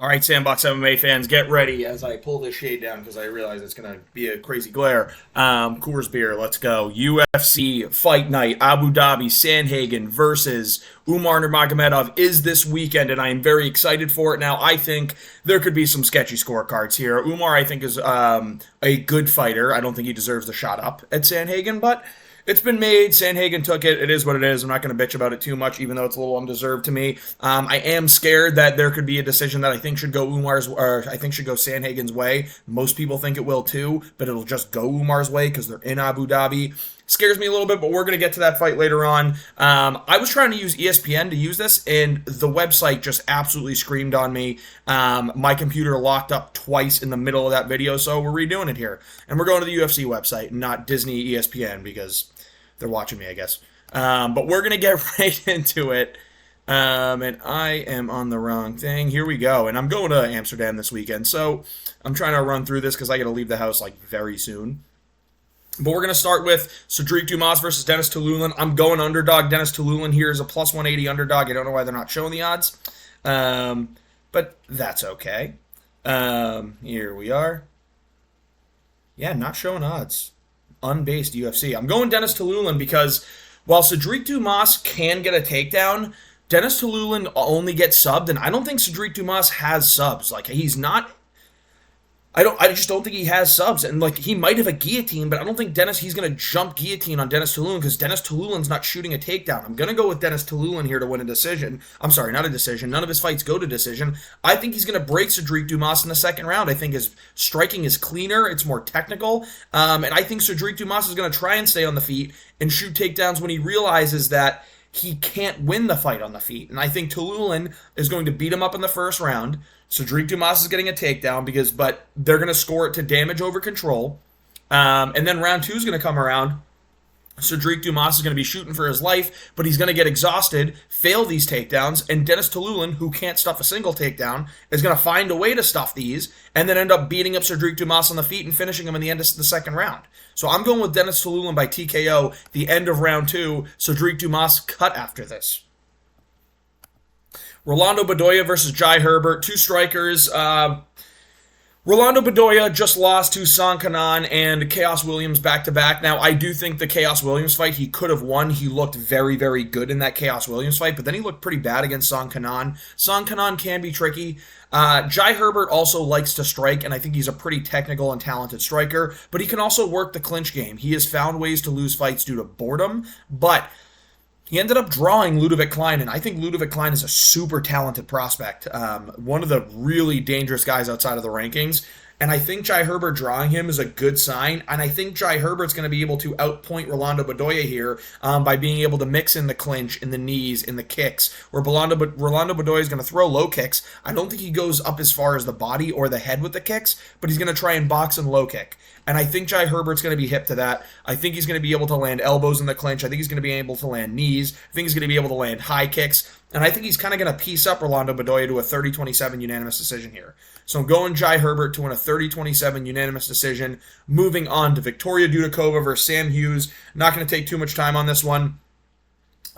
All right, Sandbox MMA fans, get ready as I pull this shade down because I realize it's going to be a crazy glare. Coors Beer, let's go. UFC Fight Night, Abu Dhabi, Sandhagen versus Umar Nurmagomedov is this weekend, and I am very excited for it. Now, I think there could be some sketchy scorecards here. Umar, I think, is a good fighter. I don't think he deserves the shot up at Sandhagen, but it's been made. Sandhagen took it. It is what it is. I'm not going to bitch about it too much, even though it's a little undeserved to me. I am scared that there could be a decision that I think should go Umar's, or I think should go Sandhagen's way. Most people think it will too, but it'll just go Umar's way because they're in Abu Dhabi. Scares me a little bit, but we're going to get to that fight later on. I was trying to use ESPN to use this, and the website just absolutely screamed on me. My computer locked up twice in the middle of that video, so we're redoing it here. And we're going to the UFC website, not Disney ESPN, because they're watching me, I guess. But we're going to get right into it. And I am on the wrong thing. Here we go. And I'm going to Amsterdam this weekend. So I'm trying to run through this because I got to leave the house like very soon. But we're going to start with Cedric Dumas versus Dennis Tululin. I'm going underdog. Dennis Tululin here is a plus 180 underdog. I don't know why they're not showing the odds. But that's okay. Here we are. Yeah, not showing odds. Unbased UFC. I'm going Dennis Tululin because while Cedric Dumas can get a takedown, Dennis Tululin only gets subbed, and I don't think Cedric Dumas has subs. Like, he's not. I just don't think he has subs, and like he might have a guillotine, but I don't think he's gonna jump guillotine on Dennis Tululin because Dennis Tululin's not shooting a takedown. I'm gonna go with Dennis Tululin here to win a decision. I'm sorry, not a decision. None of his fights go to decision. I think he's gonna break Cedric Dumas in the second round. I think his striking is cleaner, it's more technical, and I think Cedric Dumas is gonna try and stay on the feet and shoot takedowns when he realizes that he can't win the fight on the feet. And I think Tululin is going to beat him up in the first round. Cedric Dumas is getting a takedown but they're going to score it to damage over control. And then round two is going to come around. Cedric Dumas is going to be shooting for his life, but he's going to get exhausted, fail these takedowns, and Dennis Tululin, who can't stuff a single takedown, is going to find a way to stuff these, and then end up beating up Cedric Dumas on the feet and finishing him in the end of the second round. So I'm going with Dennis Tululin by TKO, the end of round two. Cedric Dumas cut after this. Rolando Bedoya versus Jai Herbert, two strikers. Rolando Bedoya just lost to Sandhagen and Chaos Williams back-to-back. Now, I do think the Chaos Williams fight, he could have won. He looked very, very good in that Chaos Williams fight, but then he looked pretty bad against Sandhagen. Sandhagen can be tricky. Jai Herbert also likes to strike, and I think he's a pretty technical and talented striker, but he can also work the clinch game. He has found ways to lose fights due to boredom, but he ended up drawing Ludovic Klein, and I think Ludovic Klein is a super talented prospect. One of the really dangerous guys outside of the rankings. And I think Jai Herbert drawing him is a good sign. And I think Jai Herbert's going to be able to outpoint Rolando Bedoya here by being able to mix in the clinch, in the knees, in the kicks. Where Rolando Bedoya is going to throw low kicks. I don't think he goes up as far as the body or the head with the kicks, but he's going to try and box and low kick. And I think Jai Herbert's going to be hip to that. I think he's going to be able to land elbows in the clinch. I think he's going to be able to land knees. I think he's going to be able to land high kicks. And I think he's kind of going to piece up Rolando Bedoya to a 30-27 unanimous decision here. So I'm going Jai Herbert to win a 30-27 unanimous decision. Moving on to Victoria Dudakova versus Sam Hughes. Not going to take too much time on this one.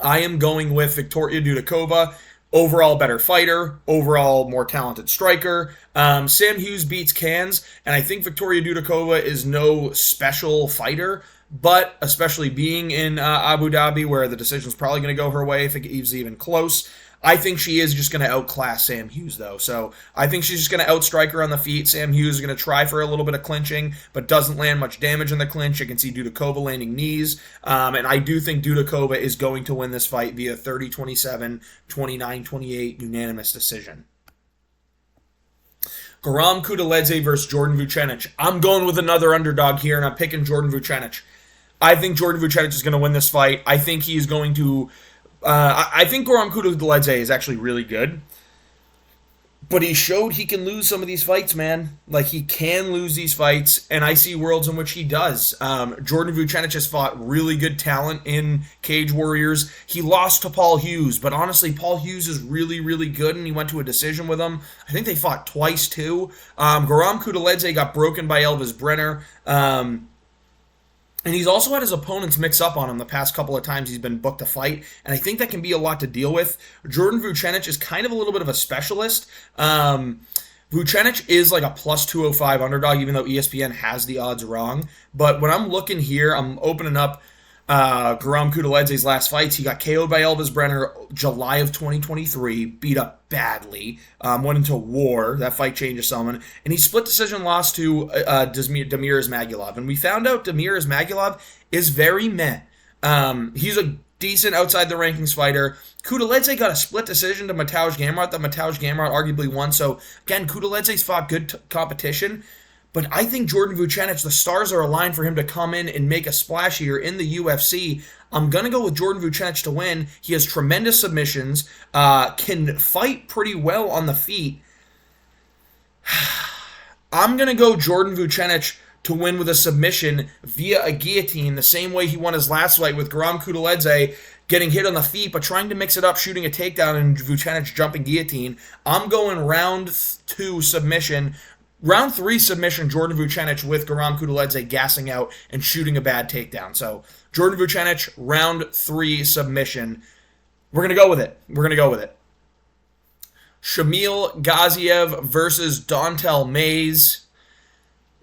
I am going with Victoria Dudakova. Overall better fighter, overall more talented striker. Sam Hughes beats Cans, and I think Victoria Dudakova is no special fighter, but especially being in Abu Dhabi where the decision's probably going to go her way if it's even close, I think she is just going to outclass Sam Hughes, though. So I think she's just going to outstrike her on the feet. Sam Hughes is going to try for a little bit of clinching, but doesn't land much damage in the clinch. You can see Dudakova landing knees. And I do think Dudakova is going to win this fight via 30-27, 29-28 unanimous decision. Garam Kudaleze versus Jordan Vucenic. I'm going with another underdog here, and I'm picking Jordan Vucenic. I think Jordan Vucenic is going to win this fight. I think he's going to... I think Garam Kudaleze is actually really good, but he showed he can lose some of these fights, man. Like, he can lose these fights, and I see worlds in which he does. Jordan Vucenic has fought really good talent in Cage Warriors. He lost to Paul Hughes, but honestly, Paul Hughes is really, really good, and he went to a decision with him. I think they fought twice, too. Garam Kudaleze got broken by Elvis Brenner. And he's also had his opponents mix up on him the past couple of times he's been booked to fight, and I think that can be a lot to deal with. Jordan Vucenic is kind of a little bit of a specialist. Vucenic is like a plus 205 underdog, even though ESPN has the odds wrong. But when I'm looking here, I'm opening up Guram Kudeledze's last fights. He got KO'd by Elvis Brenner July of 2023, beat up badly, went into war. That fight changes someone. And he split decision lost to Damir Ismagulov. And we found out Damir Ismagulov is very meh. He's a decent outside the rankings fighter. Kudeledze got a split decision to Mateusz Gamrot that Mateusz Gamrot arguably won. So again, Kudeledze's fought good competition. But I think Jordan Vucenic, the stars are aligned for him to come in and make a splash here in the UFC. I'm going to go with Jordan Vucenic to win. He has tremendous submissions, can fight pretty well on the feet. I'm going to go Jordan Vucenic to win with a submission via a guillotine, the same way he won his last fight with Guram Kudeledze, getting hit on the feet, but trying to mix it up, shooting a takedown, and Vucenic jumping guillotine. I'm going round 2 submission. Round 3 submission, Jordan Vucenic with Guram Kudeledze gassing out and shooting a bad takedown. So Jordan Vucenic, round 3 submission. We're going to go with it. Shamil Gaziev versus Dontel Mays.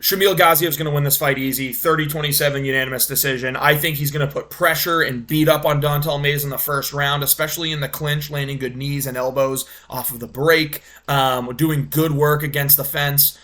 Shamil Gaziev's going to win this fight easy, 30-27 unanimous decision. I think he's going to put pressure and beat up on Dontel Mays in the first round, especially in the clinch, landing good knees and elbows off of the break, doing good work against the fence,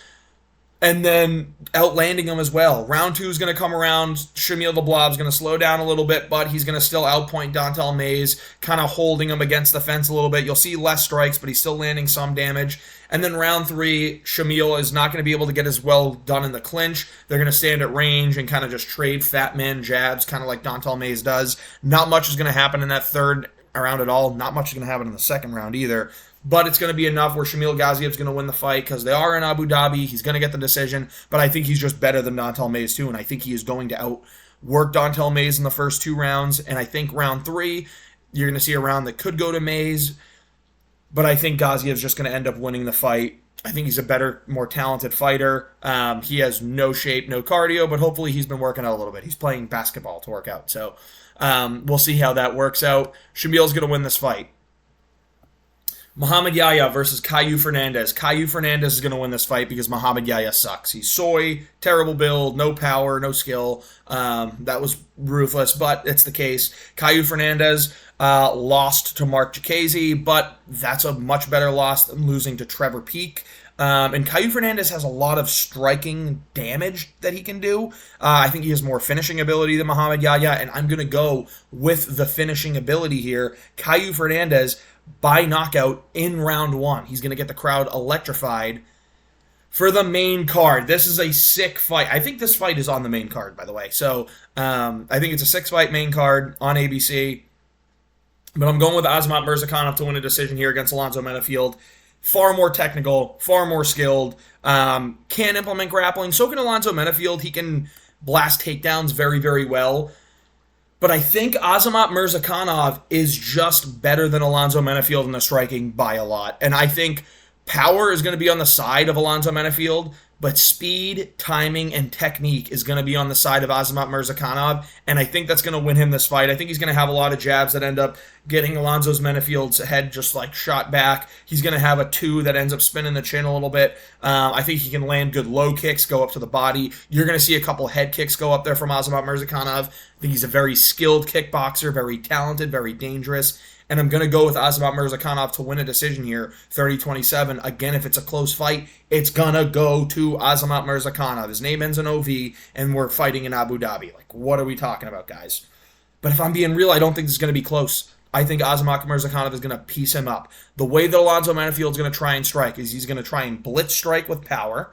and then outlanding him as well. Round 2 is going to come around. Shamil the Blob's going to slow down a little bit, but he's going to still outpoint Dontel Mays, kind of holding him against the fence a little bit. You'll see less strikes, but he's still landing some damage. And then round 3, Shamil is not going to be able to get as well done in the clinch. They're going to stand at range and kind of just trade fat man jabs, kind of like Dontel Mays does. Not much is going to happen in that third round at all. Not much is going to happen in the second round either. But it's going to be enough where Shamil Gaziev's going to win the fight because they are in Abu Dhabi. He's going to get the decision, but I think he's just better than Dontel Mays too, and I think he is going to outwork Dontel Mays in the first 2 rounds. And I think round 3, you're going to see a round that could go to Mays, but I think Gaziev's just going to end up winning the fight. I think he's a better, more talented fighter. He has no shape, no cardio, but hopefully he's been working out a little bit. He's playing basketball to work out, so we'll see how that works out. Shamil's going to win this fight. Muhammad Yahya versus Caio Fernandes. Caio Fernandes is going to win this fight because Muhammad Yahya sucks. He's soy, terrible build, no power, no skill. That was ruthless, but it's the case. Caio Fernandes lost to Mark Jacasey, but that's a much better loss than losing to Trevor Peek. And Caio Fernandes has a lot of striking damage that he can do. I think he has more finishing ability than Muhammad Yahya, and I'm going to go with the finishing ability here. Caio Fernandes by knockout in round 1. He's going to get the crowd electrified for the main card. This is a sick fight. I think this fight is on the main card, by the way. So I think it's a 6-fight main card on ABC. But I'm going with Azamat Murzakanov to win a decision here against Alonzo Menafield. Far more technical, far more skilled, can implement grappling. So can Alonzo Menafield. He can blast takedowns very, very well. But I think Azamat Murzakanov is just better than Alonzo Menafield in the striking by a lot. And I think power is going to be on the side of Alonzo Menafield, but speed, timing, and technique is going to be on the side of Azamat Murzakanov, and I think that's going to win him this fight. I think he's going to have a lot of jabs that end up getting Alonzo Menafield's head just like shot back. He's going to have a 2 that ends up spinning the chin a little bit. I think he can land good low kicks, go up to the body. You're going to see a couple head kicks go up there from Azamat Murzakanov. I think he's a very skilled kickboxer, very talented, very dangerous. And I'm going to go with Azamat Murzakanov to win a decision here, 30-27. Again, if it's a close fight, it's going to go to Azamat Murzakanov. His name ends in OV, and we're fighting in Abu Dhabi. Like, what are we talking about, guys? But if I'm being real, I don't think this is going to be close. I think Azamat Murzakanov is going to piece him up. The way that Alonzo Menafield is going to try and strike is he's going to try and blitz strike with power,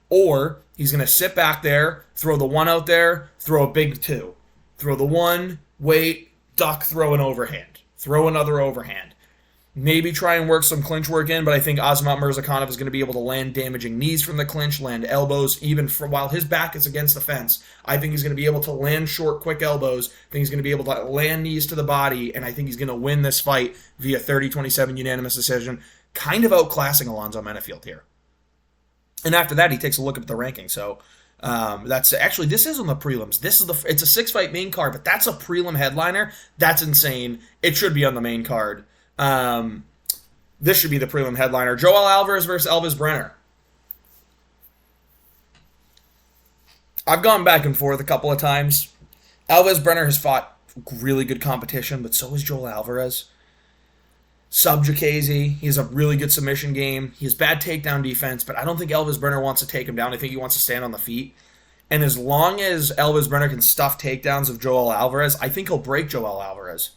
or he's going to sit back there, throw the 1 out there, throw a big 2. Throw the 1, wait, duck, throw an overhand. Throw another overhand. Maybe try and work some clinch work in, but I think Azamat Murzakanov is going to be able to land damaging knees from the clinch, land elbows, even while his back is against the fence. I think he's going to be able to land short, quick elbows. I think he's going to be able to land knees to the body, and I think he's going to win this fight via 30-27 unanimous decision, kind of outclassing Alonzo Menafield here. And after that, he takes a look at the ranking. So That's actually, this is on the prelims. It's a 6-fight main card, but that's a prelim headliner. That's insane. It should be on the main card. This should be the prelim headliner. Joel Alvarez versus Elvis Brenner. I've gone back and forth a couple of times. Elvis Brenner has fought really good competition, but so has Joel Alvarez. Sub-Jacasey, he has a really good submission game. He has bad takedown defense, but I don't think Elvis Brenner wants to take him down. I think he wants to stand on the feet. And as long as Elvis Brenner can stuff takedowns of Joel Alvarez, I think he'll break Joel Alvarez.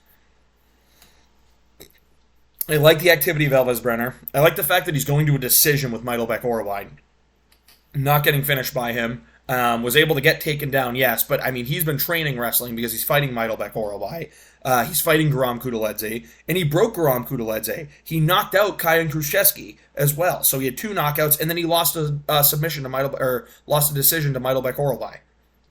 I like the activity of Elvis Brenner. I like the fact that he's going to a decision with Meidelbeck Orwine. Not getting finished by him. Was able to get taken down, yes, but I mean, he's been training wrestling because he's fighting Meidelbeck Orwine. He's fighting Guram Kudeledze, and he broke Guram Kudeledze. He knocked out Kajan Kruszewski as well, so he had 2 knockouts, and then he lost a submission to lost a decision to Meidelbeck Orwine.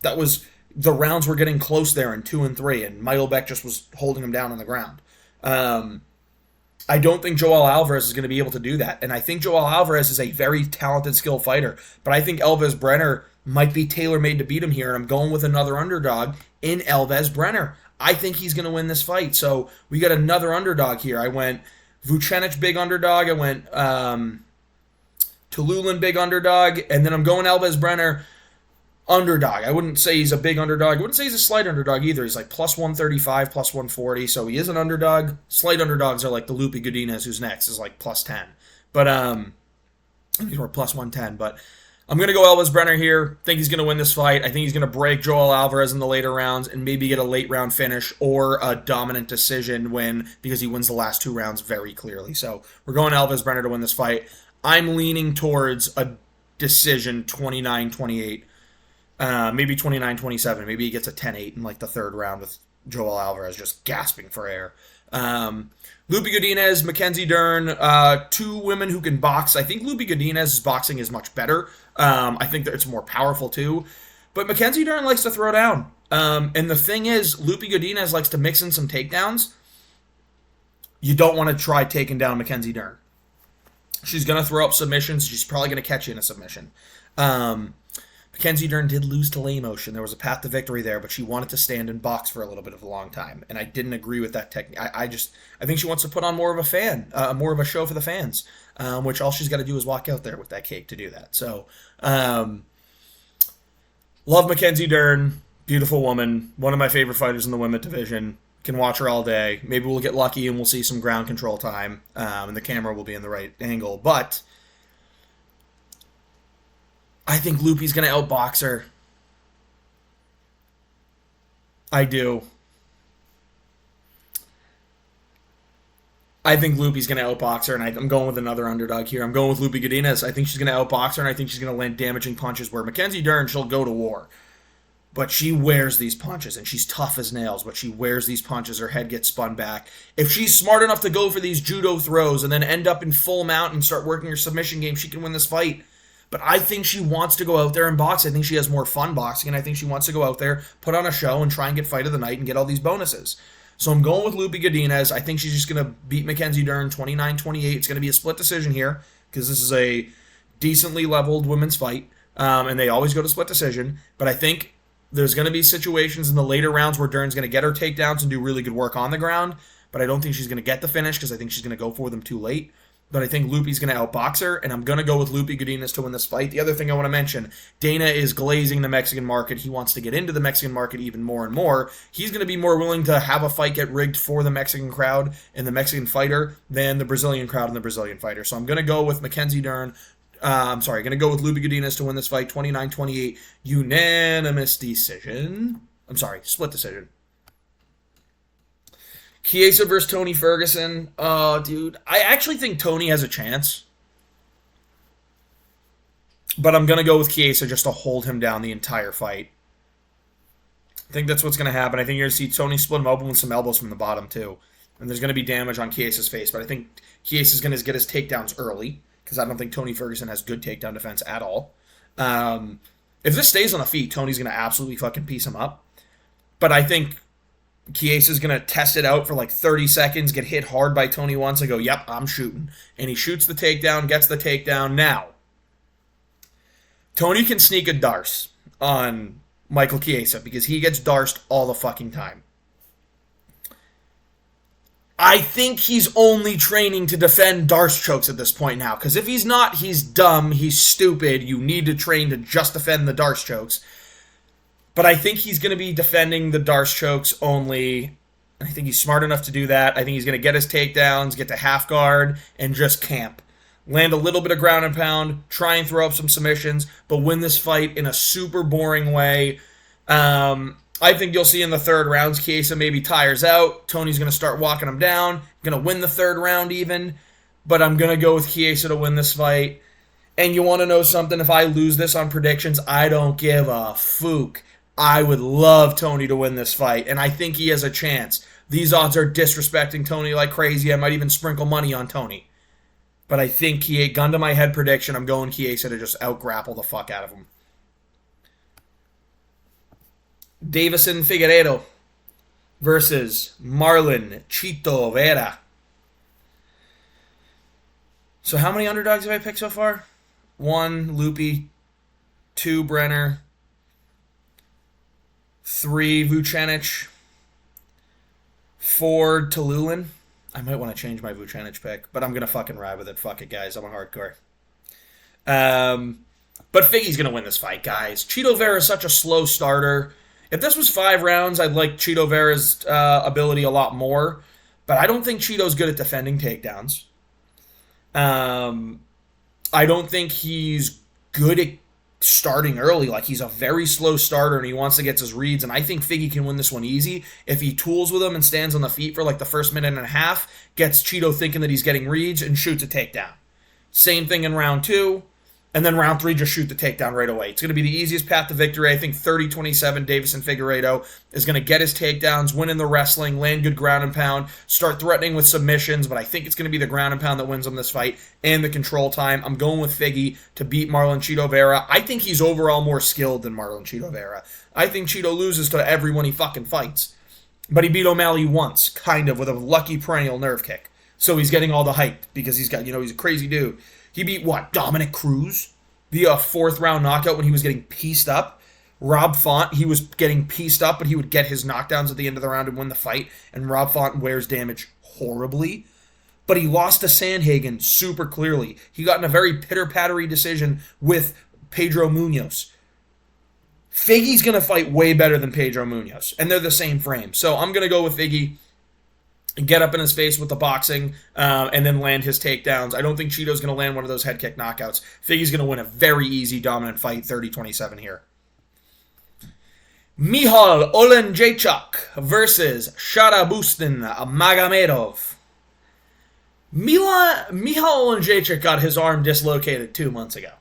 That was, the rounds were getting close there in 2 and 3, and Meidelbeck just was holding him down on the ground. I don't think Joel Alvarez is going to be able to do that, and I think Joel Alvarez is a very talented, skilled fighter, but I think Elvis Brenner might be tailor-made to beat him here, and I'm going with another underdog in Elvis Brenner. I think he's going to win this fight, so we got another underdog here. I went Vucenic big underdog, I went Tululin big underdog, and then I'm going Elvis Brenner underdog. I wouldn't say he's a big underdog. I wouldn't say he's a slight underdog either. He's like plus 135, plus 140, so he is an underdog. Slight underdogs are like the Lupi Godinez, who's next, is like plus 10. But, these were plus 110, but I'm going to go Elvis Brenner here. Think he's going to win this fight. I think he's going to break Joel Alvarez in the later rounds and maybe get a late round finish or a dominant decision win because he wins the last 2 rounds very clearly. So we're going Elvis Brenner to win this fight. I'm leaning towards a decision 29-28, maybe 29-27. Maybe he gets a 10-8 in like the 3rd round with Joel Alvarez just gasping for air. Lupi Godinez, Mackenzie Dern, 2 women who can box. I think Lupi Godinez's boxing is much better. I think that it's more powerful too. But Mackenzie Dern likes to throw down. And the thing is, Lupi Godinez likes to mix in some takedowns. You don't want to try taking down Mackenzie Dern. She's going to throw up submissions. She's probably going to catch you in a submission. Mackenzie Dern did lose to lay motion. There was a path to victory there, but she wanted to stand and box for a little bit of a long time, and I didn't agree with that technique. I think she wants to put on more of a show for the fans, which all she's got to do is walk out there with that cake to do that. So, love Mackenzie Dern, beautiful woman, one of my favorite fighters in the women's division. Can watch her all day. Maybe we'll get lucky and we'll see some ground control time, and the camera will be in the right angle, but I think Lupi's going to outbox her. I do. I think Lupi's going to outbox her, and I'm going with another underdog here. I'm going with Lupi Godinez. I think she's going to outbox her, and I think she's going to land damaging punches where Mackenzie Dern, she'll go to war. But she wears these punches, and she's tough as nails, but she wears these punches. Her head gets spun back. If she's smart enough to go for these judo throws and then end up in full mount and start working her submission game, she can win this fight. But I think she wants to go out there and box. I think she has more fun boxing, and I think she wants to go out there, put on a show, and try and get fight of the night and get all these bonuses. So I'm going with Lupi Godinez. I think she's just going to beat Mackenzie Dern 29-28. It's going to be a split decision here because this is a decently leveled women's fight, and they always go to split decision. But I think there's going to be situations in the later rounds where Dern's going to get her takedowns and do really good work on the ground, but I don't think she's going to get the finish because I think she's going to go for them too late. But I think Lupi's going to outbox her, and I'm going to go with Lupi Godinez to win this fight. The other thing I want to mention, Dana is glazing the Mexican market. He wants to get into the Mexican market even more and more. He's going to be more willing to have a fight get rigged for the Mexican crowd and the Mexican fighter than the Brazilian crowd and the Brazilian fighter. So I'm going to go with Mackenzie Dern. I'm going to go with Lupi Godinez to win this fight, 29-28, unanimous decision. Split decision. Chiesa versus Tony Ferguson. Oh, dude. I actually think Tony has a chance. But I'm going to go with Chiesa just to hold him down the entire fight. I think that's what's going to happen. I think you're going to see Tony split him open with some elbows from the bottom, too. And there's going to be damage on Chiesa's face. But I think Chiesa's going to get his takedowns early, because I don't think Tony Ferguson has good takedown defense at all. If this stays on the feet, Tony's going to absolutely fucking piece him up. But I think Chiesa's going to test it out for like 30 seconds, get hit hard by Tony once, and go, yep, I'm shooting. And he shoots the takedown, gets the takedown. Now, Tony can sneak a Darce. on Michael Chiesa because he gets darsed all the fucking time. I think he's only training to defend Darce chokes at this point now. Because if he's not, he's dumb, he's stupid. You need to train to just defend the Darce chokes. But I think he's going to be defending the Darce chokes only. I think he's smart enough to do that. I think he's going to get his takedowns, get to half guard, and just camp. Land a little bit of ground and pound, try and throw up some submissions, but win this fight in a super boring way. I think you'll see in the third round, Chiesa maybe tires out. Tony's going to start walking him down. Going to win the third round even. But I'm going to go with Chiesa to win this fight. And you want to know something? If I lose this on predictions, I don't give a fook. I would love Tony to win this fight. And I think he has a chance. These odds are disrespecting Tony like crazy. I might even sprinkle money on Tony. But I think gun to my head prediction, I'm going Chiesa to just out-grapple the fuck out of him. Davison Figueiredo versus Marlon Chito Vera. So how many underdogs have I picked so far? 1, Loopy. 2, Brenner. 3, Vucenic. 4, Tallulah. I might want to change my Vucenic pick, but I'm going to fucking ride with it. Fuck it, guys. I'm a hardcore. But Figgy's going to win this fight, guys. Chito Vera is such a slow starter. If this was 5 rounds, I'd like Chito Vera's ability a lot more. But I don't think Chito's good at defending takedowns. I don't think he's good at starting early. Like, he's a very slow starter, and he wants to get his reads. And I think Figgy can win this one easy. If he tools with him and stands on the feet for, like, the first minute and a half, gets Chito thinking that he's getting reads, and shoots a takedown. Same thing in round 2. And then round 3, just shoot the takedown right away. It's going to be the easiest path to victory. I think 30-27, Davison Figueiredo is going to get his takedowns, win in the wrestling, land good ground and pound, start threatening with submissions, but I think it's going to be the ground and pound that wins him this fight and the control time. I'm going with Figgy to beat Marlon Chito Vera. I think he's overall more skilled than Marlon Chito Vera. I think Chito loses to everyone he fucking fights. But he beat O'Malley once, kind of, with a lucky perennial nerve kick. So he's getting all the hype because he's a crazy dude. He beat, Dominic Cruz via a 4th round knockout when he was getting pieced up. Rob Font, he was getting pieced up, but he would get his knockdowns at the end of the round and win the fight. And Rob Font wears damage horribly. But he lost to Sandhagen super clearly. He got in a very pitter-pattery decision with Pedro Munoz. Figgy's going to fight way better than Pedro Munoz. And they're the same frame. So I'm going to go with Figgy. Get up in his face with the boxing, and then land his takedowns. I don't think Chito's going to land one of those head kick knockouts. Figgy's going to win a very easy, dominant fight, 30-27 here. Michal Oleksiejczuk versus Sharabustin Magomedov. Michal Oleksiejczuk got his arm dislocated 2 months ago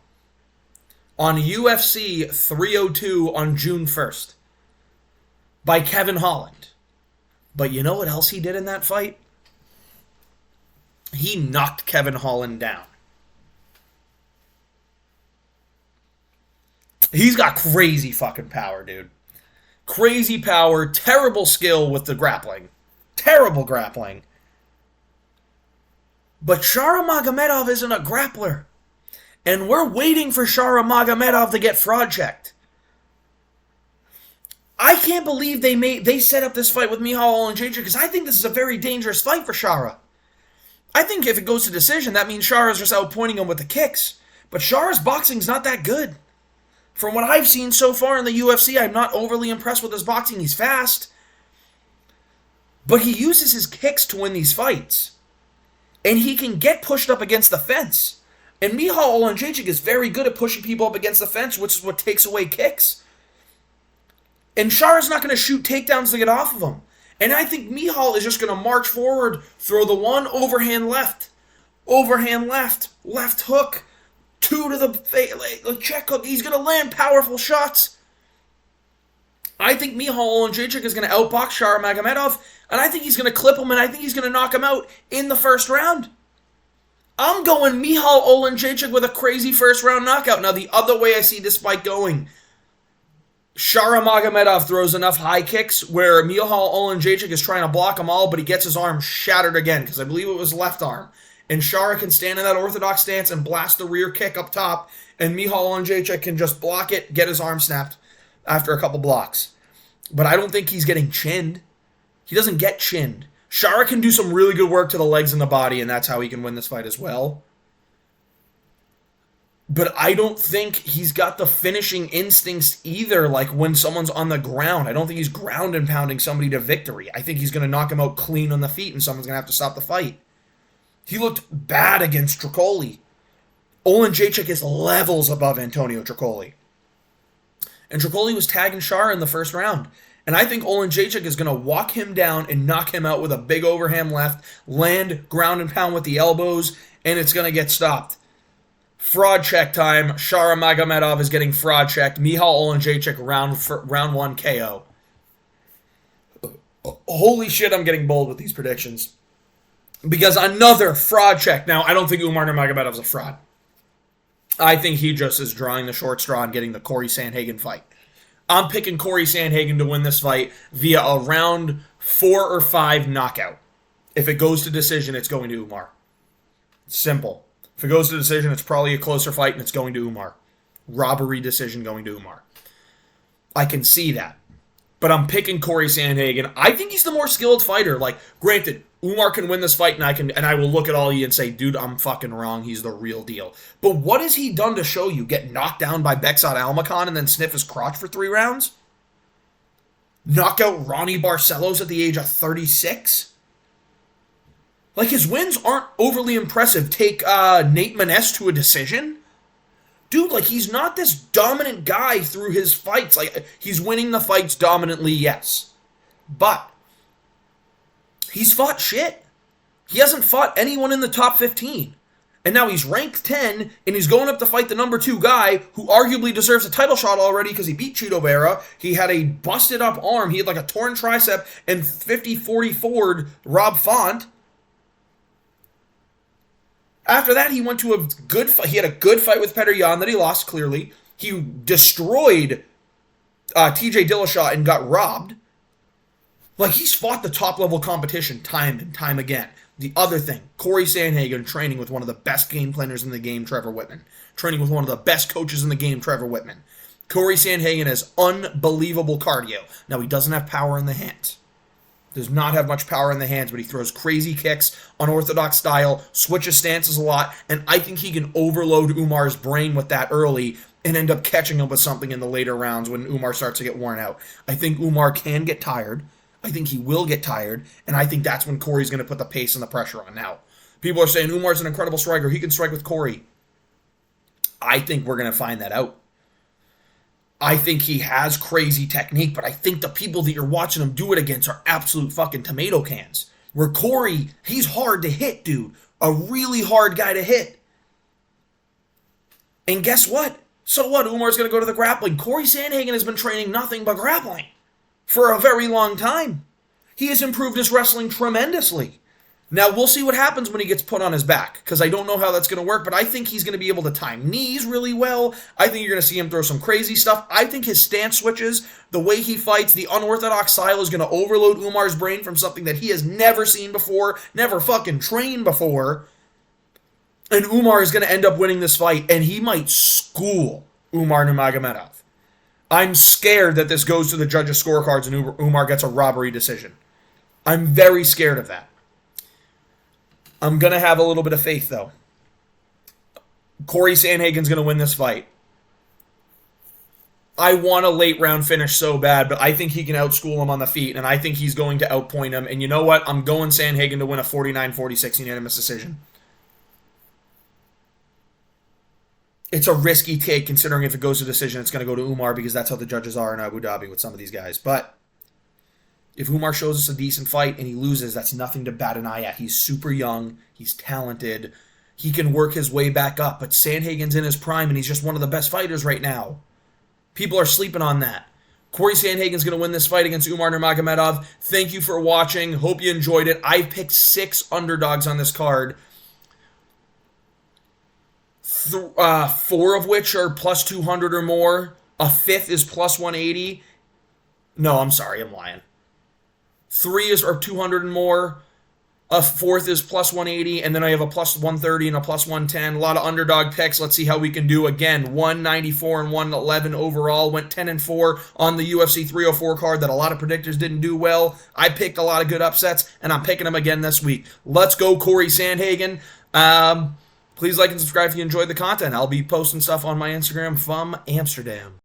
on UFC 302 on June 1st by Kevin Holland. But you know what else he did in that fight? He knocked Kevin Holland down. He's got crazy fucking power, dude. Crazy power, terrible skill with the grappling. Terrible grappling. But Shara Magomedov isn't a grappler. And we're waiting for Shara Magomedov to get fraud checked. I can't believe they set up this fight with Michal Oleksiejczuk because I think this is a very dangerous fight for Shara. I think if it goes to decision, that means Shara's just outpointing him with the kicks. But Shara's boxing's not that good. From what I've seen so far in the UFC, I'm not overly impressed with his boxing. He's fast. But he uses his kicks to win these fights. And he can get pushed up against the fence. And Michal Oleksiejczuk is very good at pushing people up against the fence, which is what takes away kicks. And Shara's not going to shoot takedowns to get off of him. And I think Michal is just going to march forward, throw the one overhand left, left hook, 2 to the face, check hook. He's going to land powerful shots. I think Michal Oleksiejczuk is going to outbox Shara Magomedov, and I think he's going to clip him, and I think he's going to knock him out in the first round. I'm going Michal Oleksiejczuk with a crazy first round knockout. Now, the other way I see this fight going, Shara Magomedov throws enough high kicks where Michal Oleksiejczuk is trying to block them all, but he gets his arm shattered again, because I believe it was left arm. And Shara can stand in that orthodox stance and blast the rear kick up top, and Michal Oleksiejczuk can just block it, get his arm snapped, after a couple blocks. But I don't think he's getting chinned. He doesn't get chinned. Shara can do some really good work to the legs and the body, and that's how he can win this fight as well. But I don't think he's got the finishing instincts either, like when someone's on the ground. I don't think he's ground and pounding somebody to victory. I think he's going to knock him out clean on the feet, and someone's going to have to stop the fight. He looked bad against Tricoli. Oleksiejczuk is levels above Antonio Tricoli. And Tricoli was tagging Shara in the first round. And I think Oleksiejczuk is going to walk him down and knock him out with a big overhand left, land, ground and pound with the elbows, and it's going to get stopped. Fraud check time. Shara Magomedov is getting fraud checked. Michal Oleksiejczuk round 1 KO. Holy shit, I'm getting bold with these predictions. Because another fraud check. Now, I don't think Umar Nurmagomedov's a fraud. I think he just is drawing the short straw and getting the Corey Sandhagen fight. I'm picking Corey Sandhagen to win this fight via a round 4 or 5 knockout. If it goes to decision, it's going to Umar. Simple. If it goes to decision, it's probably a closer fight and it's going to Umar. Robbery decision going to Umar. I can see that. But I'm picking Corey Sandhagen. I think he's the more skilled fighter. Like, granted, Umar can win this fight and I will look at all of you and say, dude, I'm fucking wrong. He's the real deal. But what has he done to show you? Get knocked down by Beksat Almakhan and then sniff his crotch for 3 rounds? Knock out Ronnie Barcelos at the age of 36? Like, his wins aren't overly impressive. Take Nate Maness to a decision? Dude, like, he's not this dominant guy through his fights. Like, he's winning the fights dominantly, yes. But he's fought shit. He hasn't fought anyone in the top 15. And now he's ranked 10, and he's going up to fight the number 2 guy, who arguably deserves a title shot already because he beat Chito Vera. He had a busted up arm. He had like a torn tricep and 50-40 forward Rob Font. After that, he went to a good fight. He had a good fight with Petr Yan that he lost, clearly. He destroyed TJ Dillashaw and got robbed. Like, he's fought the top-level competition time and time again. The other thing, Corey Sandhagen training with one of the best game planners in the game, Trevor Whitman. Training with one of the best coaches in the game, Trevor Whitman. Corey Sandhagen has unbelievable cardio. Now, he doesn't have power in the hands. Does not have much power in the hands, but he throws crazy kicks, unorthodox style, switches stances a lot, and I think he can overload Umar's brain with that early and end up catching him with something in the later rounds when Umar starts to get worn out. I think Umar can get tired. I think he will get tired, and I think that's when Corey's going to put the pace and the pressure on. Now, people are saying Umar's an incredible striker. He can strike with Corey. I think we're going to find that out. I think he has crazy technique, but I think the people that you're watching him do it against are absolute fucking tomato cans. Where Corey, he's hard to hit, dude. A really hard guy to hit. And guess what? So what? Umar's going to go to the grappling. Corey Sandhagen has been training nothing but grappling for a very long time. He has improved his wrestling tremendously. Now, we'll see what happens when he gets put on his back, because I don't know how that's going to work, but I think he's going to be able to time knees really well. I think you're going to see him throw some crazy stuff. I think his stance switches, the way he fights, the unorthodox style is going to overload Umar's brain from something that he has never seen before, never fucking trained before. And Umar is going to end up winning this fight, and he might school Umar Nurmagomedov. I'm scared that this goes to the judges' scorecards and Umar gets a robbery decision. I'm very scared of that. I'm going to have a little bit of faith, though. Corey Sandhagen's going to win this fight. I want a late round finish so bad, but I think he can outschool him on the feet, and I think he's going to outpoint him. And you know what? I'm going Sandhagen to win a 49-46 unanimous decision. It's a risky take, considering if it goes to decision, it's going to go to Umar, because that's how the judges are in Abu Dhabi with some of these guys. But if Umar shows us a decent fight and he loses, that's nothing to bat an eye at. He's super young. He's talented. He can work his way back up. But Sandhagen's in his prime, and he's just one of the best fighters right now. People are sleeping on that. Corey Sandhagen's going to win this fight against Umar Nurmagomedov. Thank you for watching. Hope you enjoyed it. I've picked 6 underdogs on this card. 4 of which are plus 200 or more. A 5th is plus 180. No, I'm sorry. I'm lying. 3 are 200 and more. A fourth is plus 180, and then I have a plus 130 and a plus 110. A lot of underdog picks. Let's see how we can do. Again, 194 and 111 overall. Went 10 and 4 on the UFC 304 card that a lot of predictors didn't do well. I picked a lot of good upsets, and I'm picking them again this week. Let's go, Corey Sandhagen. Please like and subscribe if you enjoyed the content. I'll be posting stuff on my Instagram from Amsterdam.